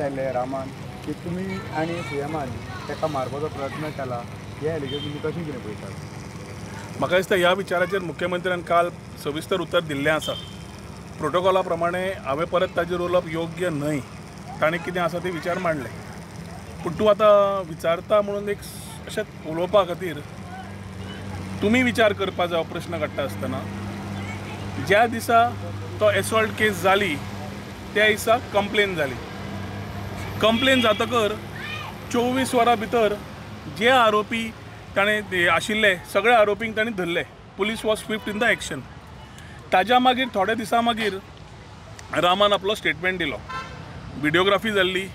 आयले रामान की तुम्ही आणि सीएमान ताका मारपाचो प्रयत्न केला हे एलिगेशन तुम्ही कशें कितें पळयतात? म्हाका दिसता ह्या विचाराचेर मुख्यमंत्र्यान काल सविस्तर उत्तर दिल्लें आसा. प्रोटोकॉला प्रमाणे हांवें परत ताजेर उलोवप योग्य न्हय. ताणें कितें आसा ते विचार मांडले. पूण तूं आतां विचारता म्हणून एक अशें उलोवपा खातीर तुमी विचार करपा जाय. प्रश्न काडटा आसतना ज्या दिसा तो एसॉल्ट केस जाली त्या दिसा कंप्लेन जाली. कंप्लेन जातकर 24 वरां भितर जे आरोपी ताणें आशिल्ले सगळे आरोपींक ताणें धरले. Police was Swift in the action. ताज्या मागीर थोड्या दिसा मागीर रामान आपलो स्टेटमेंट दिलो. व्हिडिओग्राफी जाल्ली,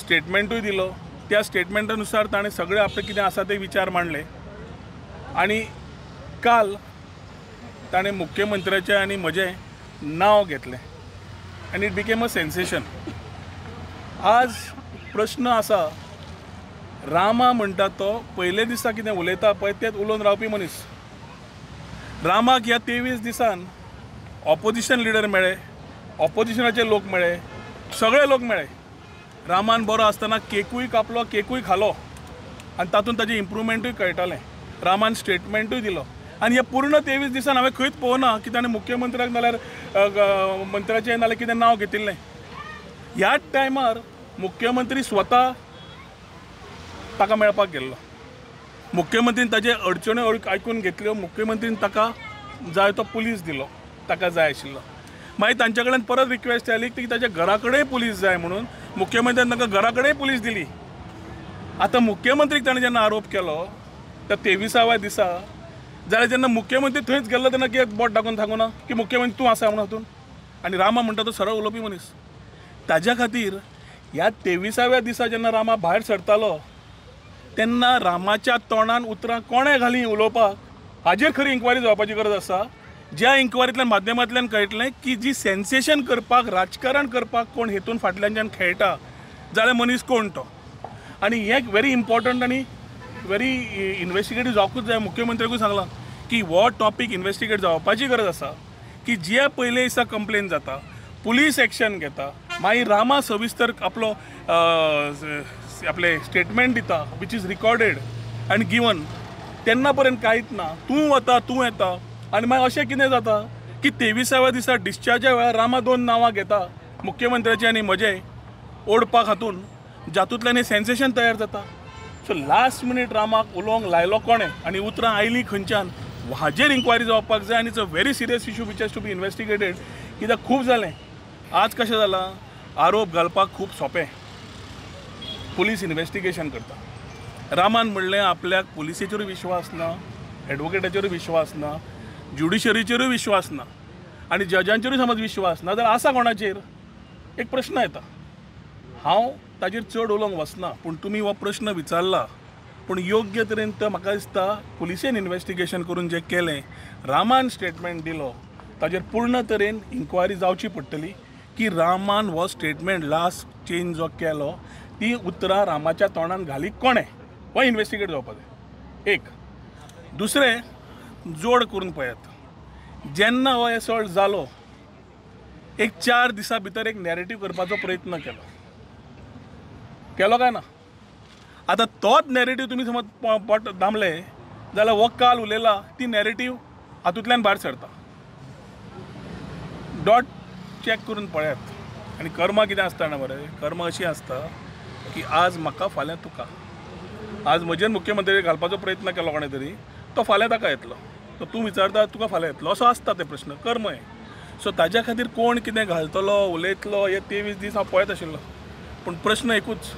स्टेटमेंटूय दिलो. त्या स्टेटमेंटानुसार ताणें सगळे आपले कितें आसा ते विचार मांडले. आनी काल ताणें मुख्यमंत्र्याचें आनी म्हजें नांव घेतलें आनी इट बिकेम अ सेन्सेशन. आज प्रश्न आसा, रामा म्हणटा तो पयले दिसा कितें उलयता पळय तेच उलोवन रावपी मनीस. रामाक ह्या 23 दिसान ऑपोजिशन लिडर मेळ्ळे, ऑपोजिशनाचे लोक मेळ्ळे, सगळे लोक मेळ्ळे. रामान बरो आसतना केकूय कापलो, केकूय खालो आनी तातूंत ताजें इम्प्रुवमेंटूय कळटालें. रामान स्टेटमेंटूय दिलो. आनी हे पूर्ण 23 दिसान हांवें खंयच पळोवना की ताणें मुख्यमंत्र्याक नाल्यार मंत्र्याचें नाल्यार कितें नांव घेतिल्लें. ह्याच टायमार मुख्यमंत्री स्वता ताका मेळपाक गेल्लो. मुख्यमंत्रीन ताजे अडचण्यो आयकून घेतल्यो. मुख्यमंत्रीन ताका जाय तो पुलीस दिलो ताका जाय आशिल्लो. मागीर तांचे कडेन परत रिक्वेस्ट जाली की ताच्या घरा कडेन पुलीस जाय म्हणून. मुख्यमंत्र्यान ताका घरा कडेन पुलीस दिली. आतां मुख्यमंत्रीक ताणें जेन्ना आरोप केलो त्या 23व्या दिसा जाल्यार जेन्ना मुख्यमंत्री थंयच गेल्लो तेन्ना कित्याक बोट दाखोवन सांगूं ना की मुख्यमंत्री तूं आसा म्हणून हातून. आनी रामा म्हणटा तो सरळ उलोवपी मनीस. ताज्या खातीर ह्या 23व्या दिसा जेन्ना रामा भायर सरतालो तेन्ना रामाच्या तोंडान उतरां कोणें घालीं उलोवपाक हाजेर खरी इन्क्वायरी जावपाची गरज आसा. ज्या इन्क्वायरींतल्यान माध्यमांतल्यान कळटलें की जी सेन्सेशन करपाक राजकारण करपाक कोण हेतून फाटल्यानच्यान खेळटा जाल्यार मनीस कोण तो. आनी हें व्हेरी इम्पॉर्टंट आनी व्हेरी इन्वेस्टिगेटीव जावपूच जाय. मुख्यमंत्र्याकूय सांगलां की हो टॉपीक इन्वेस्टिगेट जावपाची गरज आसा की जे पयले दिसा कंप्लेन जाता, पुलीस एक्शन घेता, मागीर रामा सविस्तर आपले स्टेटमेंट दिता विच इज रिकॉर्डेड आनी गिवन. तेन्ना पर्यंत कांयच ना. तूं वता, तूं येता आनी मागीर अशें कितें जाता की 23व्या दिसा डिस्चार्जा वेळार रामा 2 नांवां घेता मुख्यमंत्र्याचें आनी म्हजें ओडपाक हातून, जातूंतल्यान हें सेन्सेशन तयार जाता. सो लास्ट मिनीट रामाक उलोवंक लायलो कोणें आनी उतरां आयलीं खंयच्यान हाजेर इन्क्वायरी जावपाक जाय. आनी it's a very serious issue which has to be investigated. कित्याक खूब जालें. आज कशें जालां, आरोप घालपाक खूब सोंपें. पुलीस इन्वेस्टिगेशन करता. रामान म्हणलें आपल्याक पुलिसेचेरूय विश्वास ना, एडवोकेटाचेरूय विश्वास ना, ज्युडिशरीचेरूय विश्वास ना आनी जजांचेरूय समज विश्वास ना जाल्यार आसा कोणाचेर? एक प्रश्न येता. हांव ताजेर चड उलोवंक वचना पूण तुमी हो प्रश्न विचारला. पूण योग्य तरेन तर म्हाका दिसता पुलिसेन इन्वेस्टिगेशन करून जें केलें, रामान स्टेटमेंट दिलो, ताजेर पूर्ण तरेन इन्क्वायरी जावची पडटली की रामान हो स्टेटमेंट लास्ट चेंज जो केलो ती उतरां रामाच्या तोंडान घाली कोणें, हो इन्वेस्टिगेट जावपाक जाय. एक. दुसरें, जोड करून पळयात, जेन्ना हो एसॉल्ट जालो एक 4 दिसां भितर एक नॅरेटीव करपाचो प्रयत्न केलो काय ना? आतां तोच नॅरेटीव तुमी समज पोट दामले जाल्यार हो काल उलयला ती नॅरेटीव हातूंतल्यान भायर सरता. डॉट चॅक करून पळयात. आनी कर्मा कितें आसता ना मरे, कर्मा अशी आसता की आज म्हाका फाल्यां तुका. आज म्हजेर मुख्यमंत्री घालपाचो प्रयत्न केलो कोणें तरी, तो फाल्यां ताका येतलो. तो तूं विचारता तुका फाल्यां येतलो, असो आसता ते प्रश्न. कर्म हें. सो ताज्या खातीर कोण कितें घालतलो, उलयतलो हे 23 दीस हांव पळयत आशिल्लो. पूण प्रश्न एकूच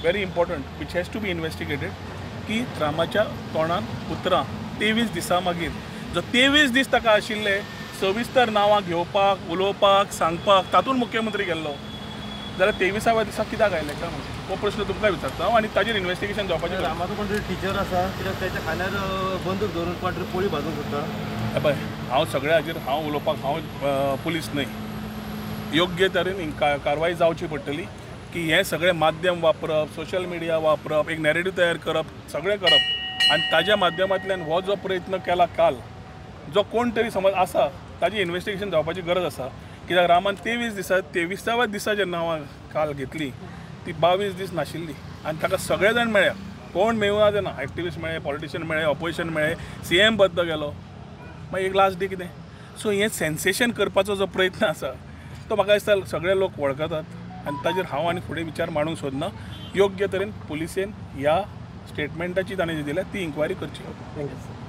very important which has to be investigated की रामाच्या तोंडान उतरां 23 दिसां मागीर जो 23 दीस ताका आशिल्ले सविस्तर नांवां घेवपाक, उलोवपाक, सांगपाक, तातूंत मुख्यमंत्री गेल्लो जाल्यार 23व्या दिसा कित्याक आयले काय म्हणून हो प्रश्न तुमकां विचारता हांव. आनी ताजेर इन्वेस्टिगेशन जावपाचें. रामाचो कोण तरी टिचर आसा कित्याक ताच्या खांद्यार बंदूक धरून कोण तरी पोळी भाजूंक सोदता. पळय, हांव सगळ्या हाजेर हांव उलोवपाक हांव पुलीस न्हय. योग्य तरेन कारवाई जावची पडटली की हे सगळे माध्यम वापरप, सोशल मिडिया वापरप, एक नॅरेटीव तयार करप, सगळें करप आनी ताज्या माध्यमांतल्यान हो जो प्रयत्न केला काल, जो कोण तरी समज आसा ताजी इन्वेस्टिगेशन जावपाची गरज आसा. कित्याक रामान 23 दिसा 23व्या दिसा जेन्ना हांव काल घेतली ती 22 दीस नाशिल्ली आनी ताका सगळे जाण मेळ्या, कोण मेळूना जायना, एक्टिविस्ट मेळ्ळे, पॉलिटिशियन मेळ्ळे, ऑपोजिशन मेळ्ळे, CM बद्द गेलो, मागीर एक लास्ट डे कितें. सो हें सेन्सेशन करपाचो जो प्रयत्न आसा तो म्हाका दिसता सगळे लोक वळखतात आनी ताजेर हांव आनी फुडें विचार मांडूंक सोदना. योग्य तरेन पुलिसेन ह्या स्टेटमेंटाची ताणें जी दिल्या ती इन्क्वायरी करची. थँक्यू.